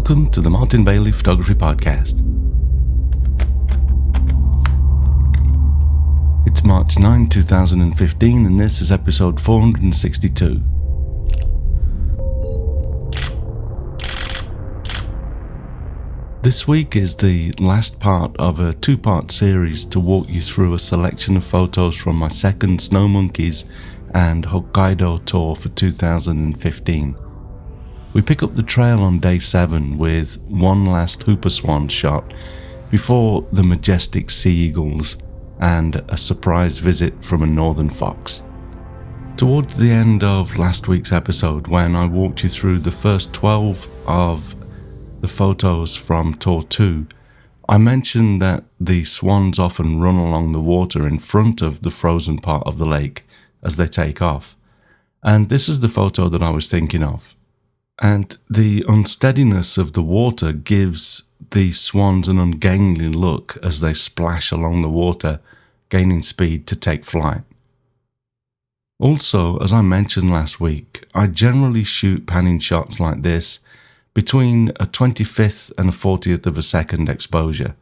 Welcome to the Martin Bailey Photography Podcast. It's March 9, 2015, and this is episode 462. This week is the last part of a two-part series to walk you through a selection of photos from my second Snow Monkeys and Hokkaido tour for 2015. We pick up the trail on day 7 with one last Hooper Swan shot before the majestic sea eagles and a surprise visit from a northern fox. Towards the end of last week's episode, when I walked you through the first 12 of the photos from Tour 2, I mentioned that the swans often run along the water in front of the frozen part of the lake as they take off. And this is the photo that I was thinking of. And the unsteadiness of the water gives the swans an ungainly look as they splash along the water, gaining speed to take flight. Also, as I mentioned last week, I generally shoot panning shots like this between a 25th and a 40th of a second exposure.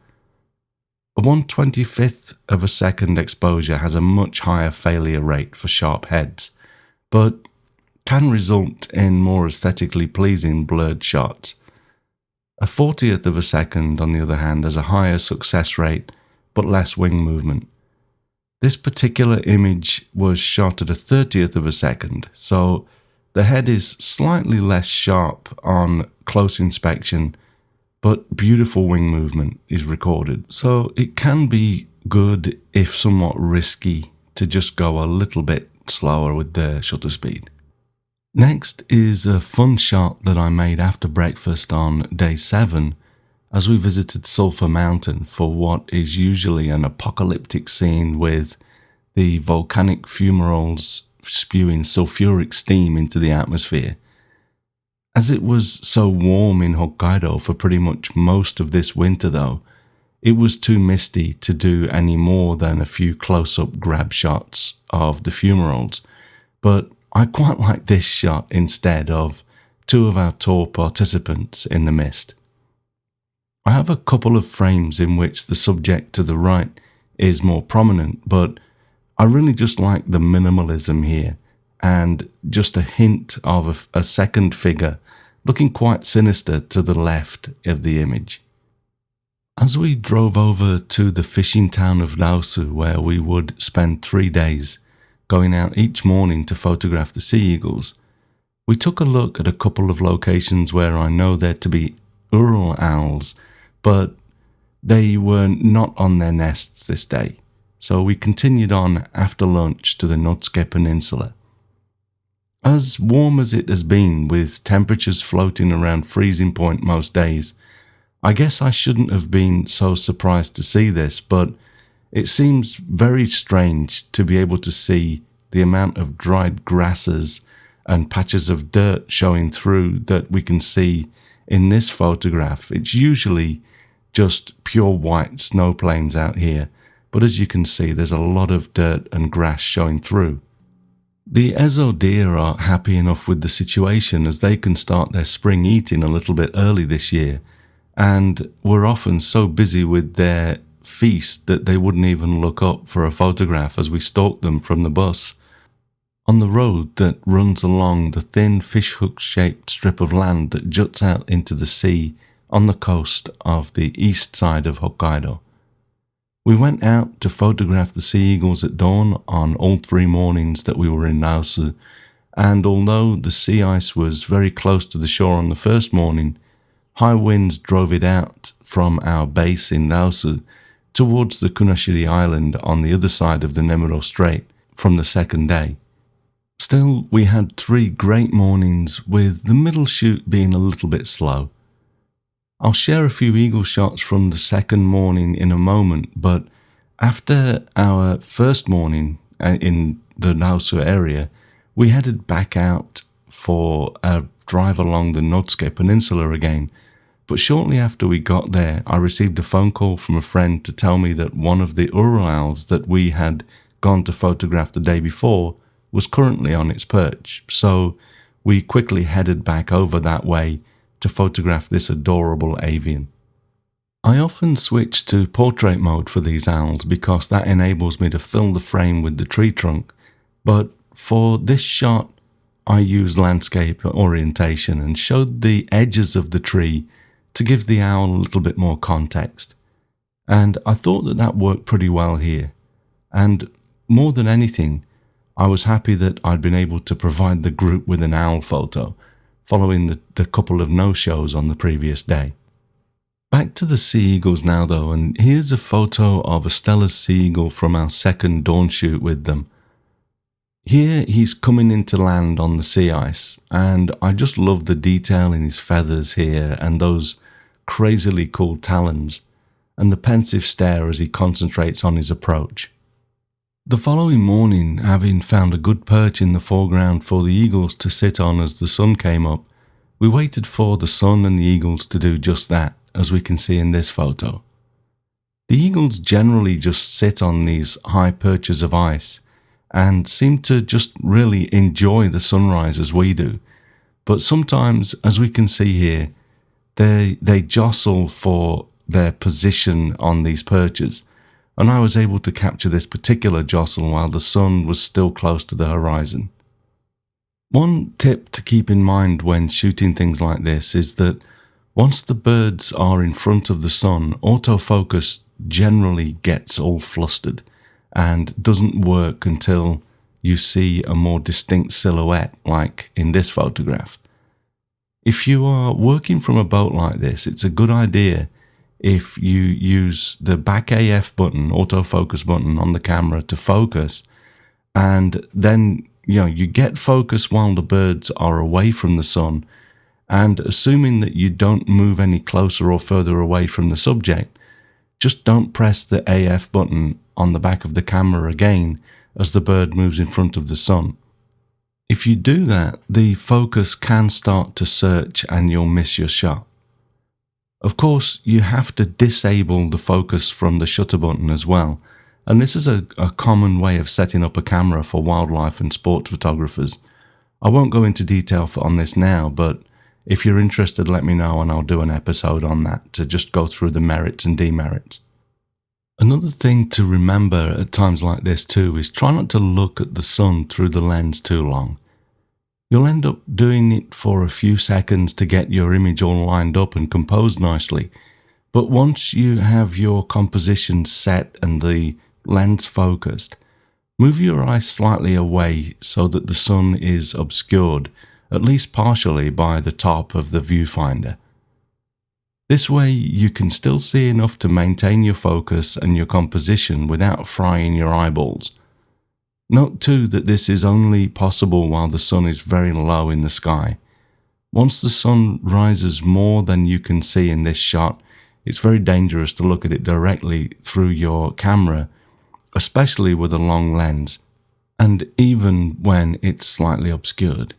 A 1/25th of a second exposure has a much higher failure rate for sharp heads, but can result in more aesthetically pleasing blurred shots. A 40th of a second, on the other hand, has a higher success rate but less wing movement. This particular image was shot at a 30th of a second, so the head is slightly less sharp on close inspection, but beautiful wing movement is recorded. So it can be good, if somewhat risky, to just go a little bit slower with the shutter speed. Next is a fun shot that I made after breakfast on day 7 as we visited Sulphur Mountain for what is usually an apocalyptic scene with the volcanic fumaroles spewing sulfuric steam into the atmosphere. As it was so warm in Hokkaido for pretty much most of this winter though, it was too misty to do any more than a few close-up grab shots of the fumaroles, but I quite like this shot instead of 2 of our tour participants in the mist. I have a couple of frames in which the subject to the right is more prominent, but I really just like the minimalism here and just a hint of a second figure looking quite sinister to the left of the image. As we drove over to the fishing town of Naosu, where we would spend 3 days, going out each morning to photograph the sea eagles, we took a look at a couple of locations where I know there to be Ural owls, but they were not on their nests this day, so we continued on after lunch to the Notsuke Peninsula. As warm as it has been, with temperatures floating around freezing point most days, I guess I shouldn't have been so surprised to see this, but it seems very strange to be able to see the amount of dried grasses and patches of dirt showing through that we can see in this photograph. It's usually just pure white snow plains out here, but as you can see, there's a lot of dirt and grass showing through. The Ezo deer are happy enough with the situation as they can start their spring eating a little bit early this year, and were often so busy with their feast that they wouldn't even look up for a photograph as we stalked them from the bus. On the road that runs along the thin fishhook-shaped strip of land that juts out into the sea on the coast of the east side of Hokkaido. We went out to photograph the sea eagles at dawn on all 3 mornings that we were in Naosu, and although the sea ice was very close to the shore on the first morning, high winds drove it out from our base in Naosu towards the Kunashiri Island on the other side of the Nemuro Strait from the second day. Still, we had 3 great mornings, with the middle shoot being a little bit slow. I'll share a few eagle shots from the second morning in a moment, but after our first morning in the Naosu area, we headed back out for a drive along the Notsuke Peninsula again. But shortly after we got there, I received a phone call from a friend to tell me that one of the Ural owls that we had gone to photograph the day before was currently on its perch. So we quickly headed back over that way to photograph this adorable avian. I often switch to portrait mode for these owls because that enables me to fill the frame with the tree trunk, but for this shot I used landscape orientation and showed the edges of the tree to give the owl a little bit more context. And I thought that worked pretty well here. And more than anything, I was happy that I'd been able to provide the group with an owl photo, following the couple of no-shows on the previous day. Back to the sea eagles now though, and here's a photo of a Stella's sea eagle from our second dawn shoot with them. Here he's coming into land on the sea ice, and I just love the detail in his feathers here and those crazily cool talons, and the pensive stare as he concentrates on his approach. The following morning, having found a good perch in the foreground for the eagles to sit on as the sun came up, we waited for the sun and the eagles to do just that, as we can see in this photo. The eagles generally just sit on these high perches of ice and seem to just really enjoy the sunrise as we do, but sometimes, as we can see here, they jostle for their position on these perches, and I was able to capture this particular jostle while the sun was still close to the horizon. One tip to keep in mind when shooting things like this is that once the birds are in front of the sun, autofocus generally gets all flustered and doesn't work until you see a more distinct silhouette, like in this photograph. If you are working from a boat like this, it's a good idea if you use the back AF button, autofocus button on the camera to focus, and then you get focus while the birds are away from the sun, and assuming that you don't move any closer or further away from the subject, just don't press the AF button on the back of the camera again as the bird moves in front of the sun. If you do that, the focus can start to search and you'll miss your shot. Of course, you have to disable the focus from the shutter button as well, and this is a common way of setting up a camera for wildlife and sports photographers. I won't go into detail on this now, but if you're interested, let me know and I'll do an episode on that to just go through the merits and demerits. Another thing to remember at times like this too is try not to look at the sun through the lens too long. You'll end up doing it for a few seconds to get your image all lined up and composed nicely, but once you have your composition set and the lens focused, move your eyes slightly away so that the sun is obscured, at least partially, by the top of the viewfinder. This way you can still see enough to maintain your focus and your composition without frying your eyeballs. Note too that this is only possible while the sun is very low in the sky. Once the sun rises more than you can see in this shot, it's very dangerous to look at it directly through your camera, especially with a long lens, and even when it's slightly obscured.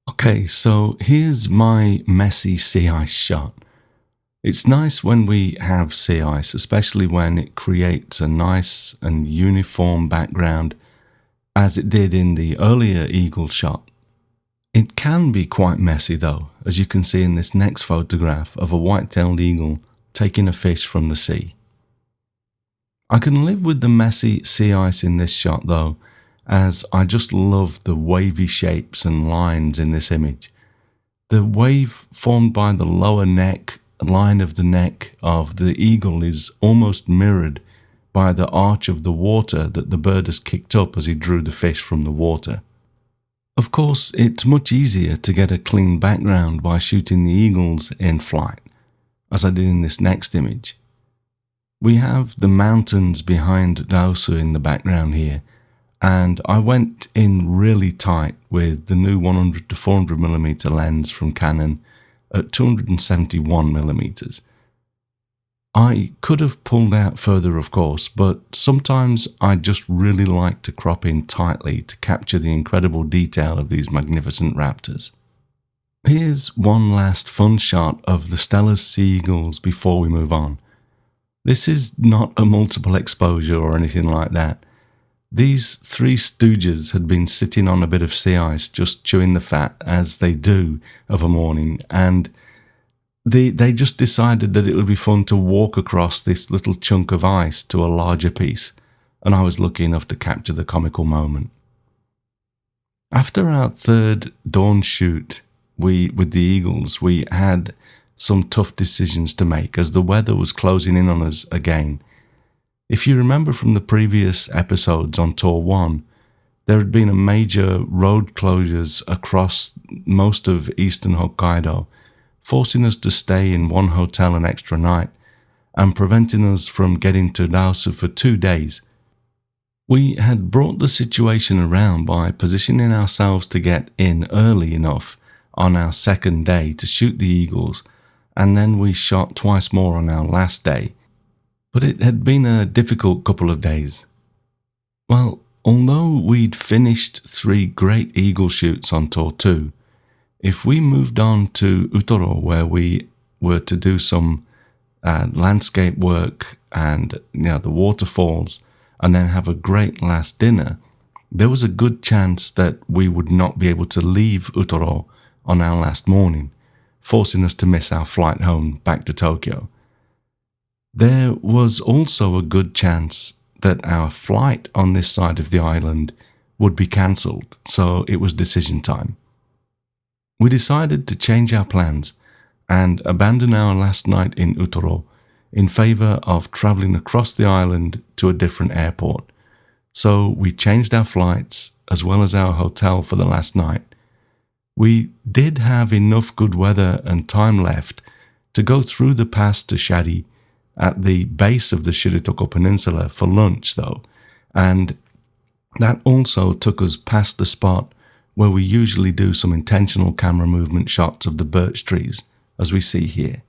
Okay, so here's my messy sea ice shot. It's nice when we have sea ice, especially when it creates a nice and uniform background, as it did in the earlier eagle shot. It can be quite messy though, as you can see in this next photograph of a white-tailed eagle taking a fish from the sea. I can live with the messy sea ice in this shot though, as I just love the wavy shapes and lines in this image. The wave formed by the lower line of the neck of the eagle is almost mirrored by the arch of the water that the bird has kicked up as he drew the fish from the water. Of course, it's much easier to get a clean background by shooting the eagles in flight, as I did in this next image. We have the mountains behind Naosu in the background here, and I went in really tight with the new 100 to 400mm lens from Canon at 271mm. I could have pulled out further, of course, but sometimes I just really like to crop in tightly to capture the incredible detail of these magnificent raptors. Here's one last fun shot of the Stella's sea eagles before we move on. This is not a multiple exposure or anything like that. These three stooges had been sitting on a bit of sea ice, just chewing the fat, as they do of a morning, and they just decided that it would be fun to walk across this little chunk of ice to a larger piece, and I was lucky enough to capture the comical moment. After our third dawn shoot with the eagles, we had some tough decisions to make as the weather was closing in on us again. If you remember from the previous episodes on Tour 1, there had been a major road closures across most of eastern Hokkaido, forcing us to stay in one hotel an extra night and preventing us from getting to Naosu for 2 days. We had brought the situation around by positioning ourselves to get in early enough on our second day to shoot the eagles, and then we shot twice more on our last day. But it had been a difficult couple of days. Well, although we'd finished 3 great eagle shoots on Tour 2, if we moved on to Utoro, where we were to do some landscape work and the waterfalls, and then have a great last dinner, there was a good chance that we would not be able to leave Utoro on our last morning, forcing us to miss our flight home back to Tokyo. There was also a good chance that our flight on this side of the island would be cancelled, so it was decision time. We decided to change our plans and abandon our last night in Utoro in favour of travelling across the island to a different airport. So we changed our flights as well as our hotel for the last night. We did have enough good weather and time left to go through the pass to Shari at the base of the Shiritoko Peninsula for lunch though, and that also took us past the spot where we usually do some intentional camera movement shots of the birch trees, as we see here.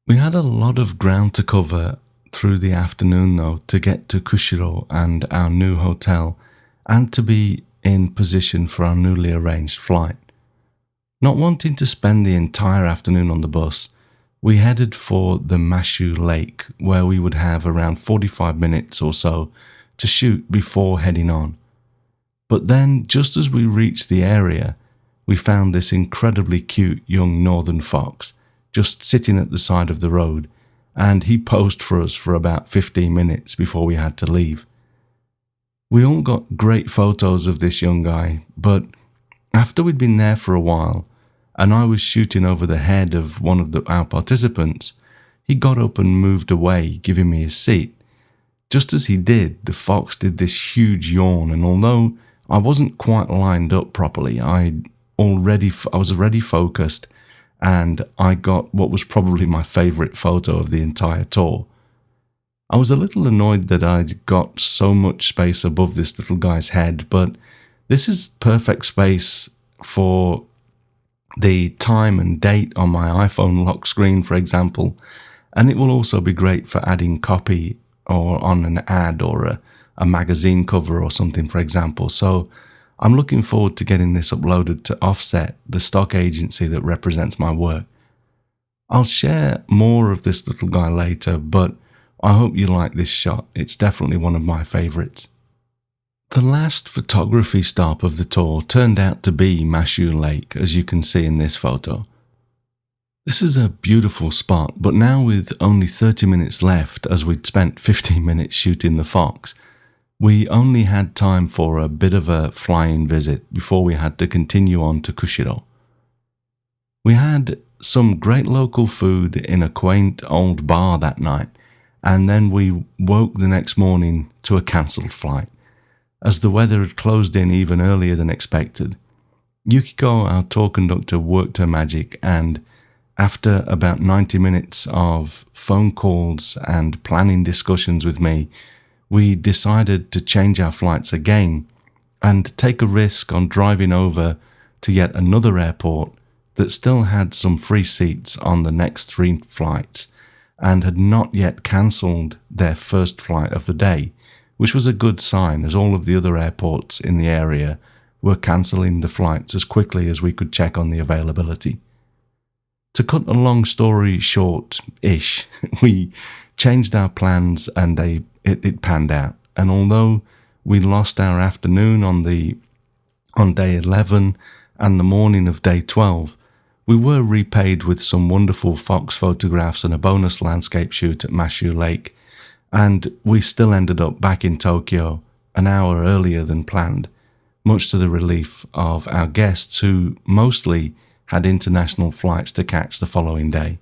We had a lot of ground to cover through the afternoon though to get to Kushiro and our new hotel, and to be in position for our newly arranged flight. Not wanting to spend the entire afternoon on the bus, we headed for the Mashu Lake, where we would have around 45 minutes or so to shoot before heading on. But then, just as we reached the area, we found this incredibly cute young northern fox just sitting at the side of the road, and he posed for us for about 15 minutes before we had to leave. We all got great photos of this young guy, but after we'd been there for a while, and I was shooting over the head of one of our participants, he got up and moved away, giving me his seat. Just as he did, the fox did this huge yawn, and although I wasn't quite lined up properly, I was already focused, and I got what was probably my favourite photo of the entire tour. I was a little annoyed that I'd got so much space above this little guy's head, but this is perfect space for the time and date on my iPhone lock screen, for example, and it will also be great for adding copy or on an ad or a magazine cover or something, for example. So I'm looking forward to getting this uploaded to Offset, the stock agency that represents my work. I'll share more of this little guy later, but I hope you like this shot. It's definitely one of my favourites. The last photography stop of the tour turned out to be Mashu Lake, as you can see in this photo. This is a beautiful spot, but now with only 30 minutes left, as we'd spent 15 minutes shooting the fox, we only had time for a bit of a fly-in visit before we had to continue on to Kushiro. We had some great local food in a quaint old bar that night, and then we woke the next morning to a cancelled flight, as the weather had closed in even earlier than expected. Yukiko, our tour conductor, worked her magic, and after about 90 minutes of phone calls and planning discussions with me, we decided to change our flights again and take a risk on driving over to yet another airport that still had some free seats on the next 3 flights and had not yet cancelled their first flight of the day, which was a good sign as all of the other airports in the area were cancelling the flights as quickly as we could check on the availability. To cut a long story short-ish, we changed our plans and it panned out. And although we lost our afternoon on day 11 and the morning of day 12. We were repaid with some wonderful fox photographs and a bonus landscape shoot at Mashu Lake, and we still ended up back in Tokyo an hour earlier than planned, much to the relief of our guests who mostly had international flights to catch the following day.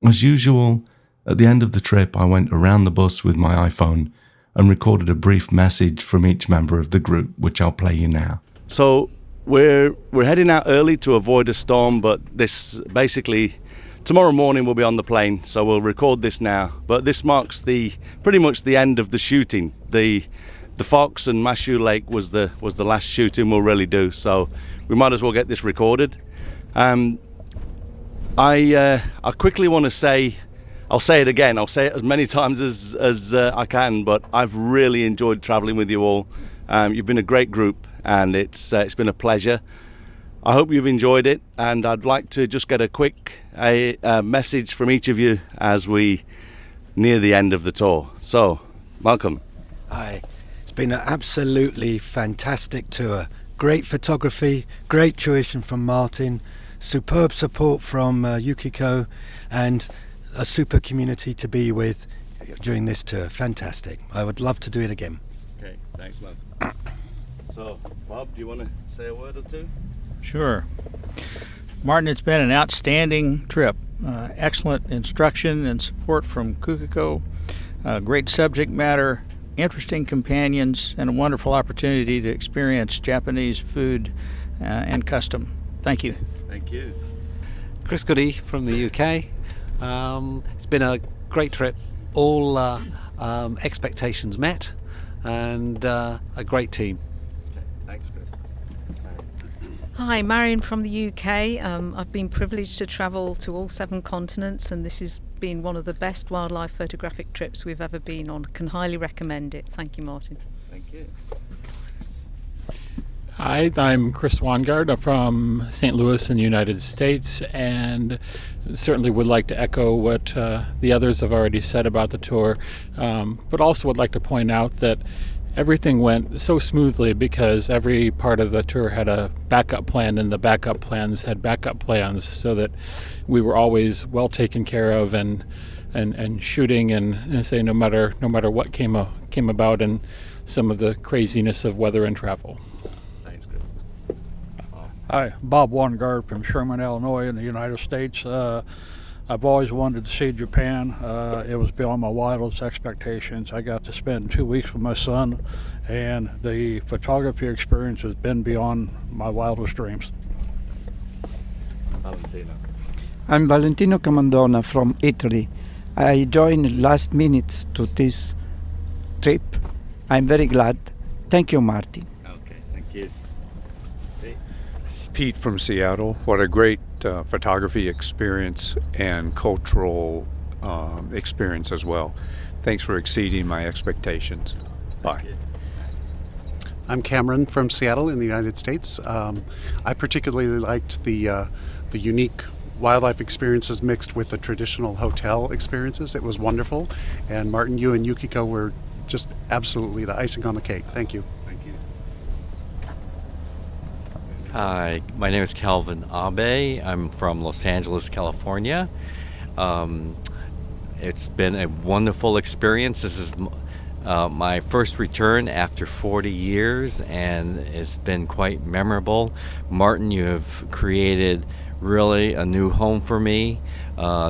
As usual, at the end of the trip I went around the bus with my iPhone and recorded a brief message from each member of the group, which I'll play you now. So we're heading out early to avoid a storm, but this basically tomorrow morning we'll be on the plane, so we'll record this now. But this marks pretty much the end of the shooting. The Fox and Mashu Lake was the last shooting we'll really do, so we might as well get this recorded. I quickly want to say, I'll say it again, I'll say it as many times as I can, but I've really enjoyed traveling with you all. You've been a great group, and it's been a pleasure. I hope you've enjoyed it, and I'd like to just get a quick message from each of you as we near the end of the tour. So, welcome. Hi. It's been an absolutely fantastic tour. Great photography, great tuition from Martin, superb support from Yukiko, and a super community to be with during this tour. Fantastic. I would love to do it again. Okay, thanks, man. So, Bob, do you want to say a word or two? Sure. Martin, it's been an outstanding trip. Excellent instruction and support from Kukiko, great subject matter, interesting companions, and a wonderful opportunity to experience Japanese food and custom. Thank you. Thank you. Chris Goody from the UK. It's been a great trip. All expectations met, and a great team. Okay. Thanks, Chris. Hi, Marion from the UK. I've been privileged to travel to all 7 continents, and this has been one of the best wildlife photographic trips we've ever been on. Can highly recommend it. Thank you, Martin. Thank you. Hi, I'm Chris Wangard from St. Louis in the United States, and certainly would like to echo what the others have already said about the tour, but also would like to point out that everything went so smoothly because every part of the tour had a backup plan, and the backup plans had backup plans, so that we were always well taken care of and shooting and say no matter what came about and some of the craziness of weather and travel. Thanks, Chris. Hi, Bob Wangard from Sherman, Illinois in the United States. I've always wanted to see Japan. It was beyond my wildest expectations. I got to spend 2 weeks with my son, and the photography experience has been beyond my wildest dreams. Valentino. I'm Valentino Camandona from Italy. I joined last minute to this trip. I'm very glad. Thank you, Martin. Okay, thank you. Pete from Seattle. What a great photography experience and cultural experience as well. Thanks for exceeding my expectations. Bye. I'm Cameron from Seattle in the United States. I particularly liked the unique wildlife experiences mixed with the traditional hotel experiences. It was wonderful. And Martin, you and Yukiko were just absolutely the icing on the cake. Thank you. Thank you. Hi, my name is Calvin Abe. I'm from Los Angeles, California. It's been a wonderful experience. This is my first return after 40 years, and it's been quite memorable. Martin, you have created really a new home for me.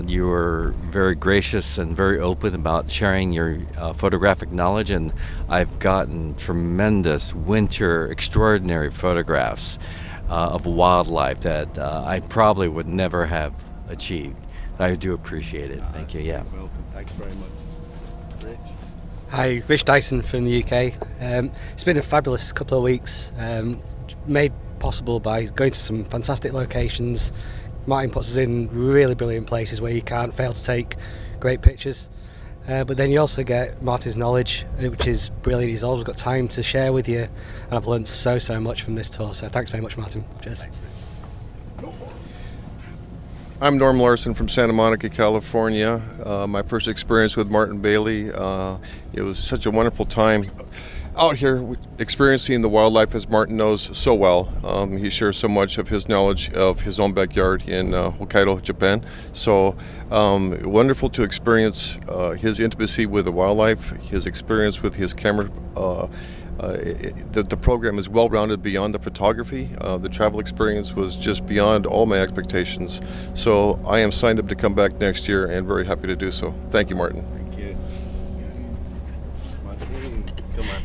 You were very gracious and very open about sharing your photographic knowledge, and I've gotten tremendous winter extraordinary photographs of wildlife that I probably would never have achieved. I do appreciate it. Thank you. Yeah. Welcome. Thanks very much. Rich. Hi, Rich Dyson from the UK. It's been a fabulous couple of weeks, made possible by going to some fantastic locations. Martin puts us in really brilliant places where you can't fail to take great pictures. But then you also get Martin's knowledge, which is brilliant. He's always got time to share with you, and I've learned so much from this tour. So thanks very much, Martin. Cheers. I'm Norm Larson from Santa Monica, California. My first experience with Martin Bailey, it was such a wonderful time. out here experiencing the wildlife, as Martin knows so well. He shares so much of his knowledge of his own backyard in Hokkaido, Japan. So wonderful to experience his intimacy with the wildlife, his experience with his camera. The program is well-rounded beyond the photography. The travel experience was just beyond all my expectations. So I am signed up to come back next year and very happy to do so. Thank you, Martin. Thank you. Martin, come on.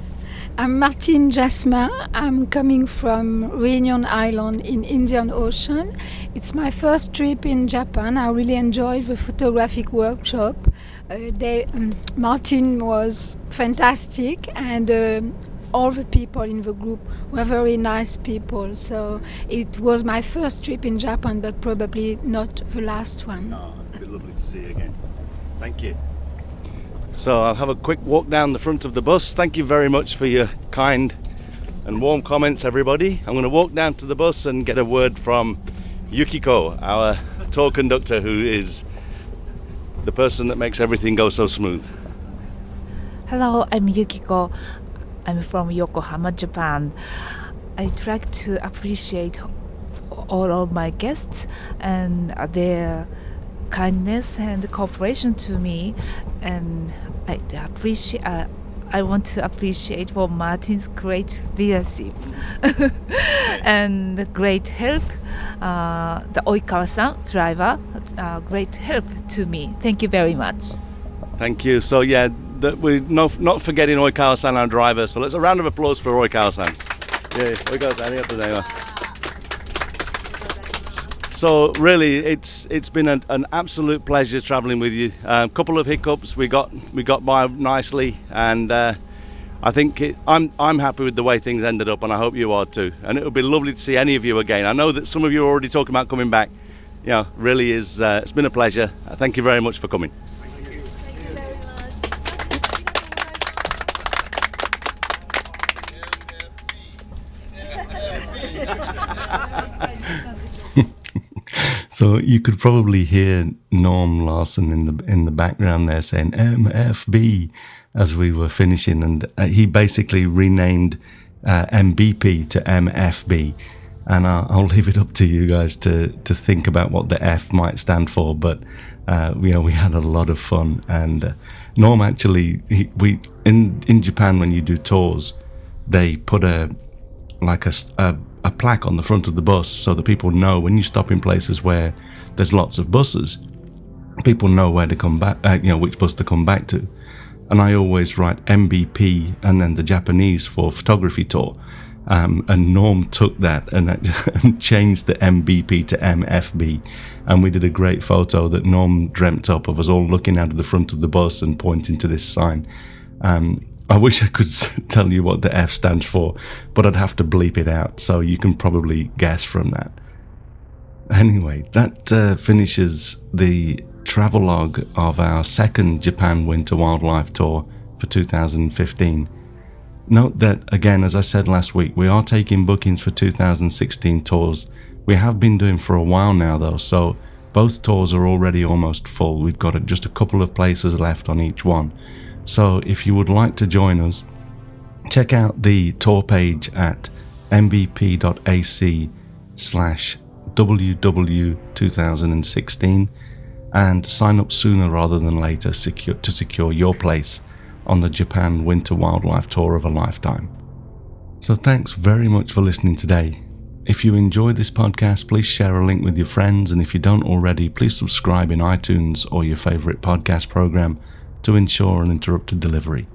I'm Martine Jasmin. I'm coming from Reunion Island in Indian Ocean. It's my first trip in Japan. I really enjoyed the photographic workshop. Martin was fantastic, and all the people in the group were very nice people. So it was my first trip in Japan, but probably not the last one. Oh, it'd be lovely to see you again. Thank you. So I'll have a quick walk down the front of the bus. Thank you very much for your kind and warm comments, everybody. I'm going to walk down to the bus and get a word from Yukiko, our tour conductor, who is the person that makes everything go so smooth. Hello, I'm Yukiko. I'm from Yokohama, Japan. I'd like to appreciate all of my guests and their kindness and cooperation to me, and I want to appreciate for Martin's great leadership and great help. The Oikawa-san driver, great help to me. Thank you very much. Thank you. So yeah, we're not forgetting Oikawa-san, our driver. So let's a round of applause for Oikawa-san. Yeah, Oikawa-san. So really, it's been an absolute pleasure travelling with you. A couple of hiccups, we got by nicely, and I think I'm happy with the way things ended up, and I hope you are too. And it would be lovely to see any of you again. I know that some of you are already talking about coming back. You know, really is. It's been a pleasure. Thank you very much for coming. So you could probably hear Norm Larson in the background there saying MFB as we were finishing, and he basically renamed MBP to MFB, and I'll leave it up to you guys to think about what the F might stand for. But we had a lot of fun, and Norm actually in Japan, when you do tours, they put a plaque on the front of the bus so that people know when you stop in places where there's lots of buses, people know where to come back, which bus to come back to. And I always write MBP and then the Japanese for photography tour. And Norm took that and changed the MBP to MFB. And we did a great photo that Norm dreamt up of us all looking out of the front of the bus and pointing to this sign. I wish I could tell you what the F stands for, but I'd have to bleep it out, so you can probably guess from that. Anyway, that finishes the travelogue of our second Japan Winter Wildlife Tour for 2015. Note that, again, as I said last week, we are taking bookings for 2016 tours. We have been doing for a while now, though, so both tours are already almost full. We've got just a couple of places left on each one. So if you would like to join us, check out the tour page at mbp.ac/WW2016 and sign up sooner rather than later to secure your place on the Japan Winter Wildlife Tour of a lifetime. So thanks very much for listening today. If you enjoyed this podcast, please share a link with your friends, and if you don't already, please subscribe in iTunes or your favourite podcast program to ensure uninterrupted delivery.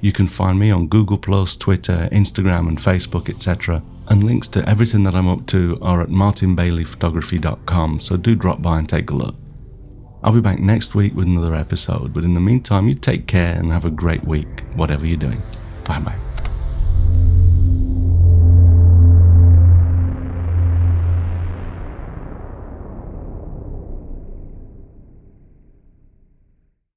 You can find me on Google+, Twitter, Instagram and Facebook, etc. And links to everything that I'm up to are at martinbaileyphotography.com, so do drop by and take a look. I'll be back next week with another episode, but in the meantime, you take care and have a great week, whatever you're doing. Bye bye.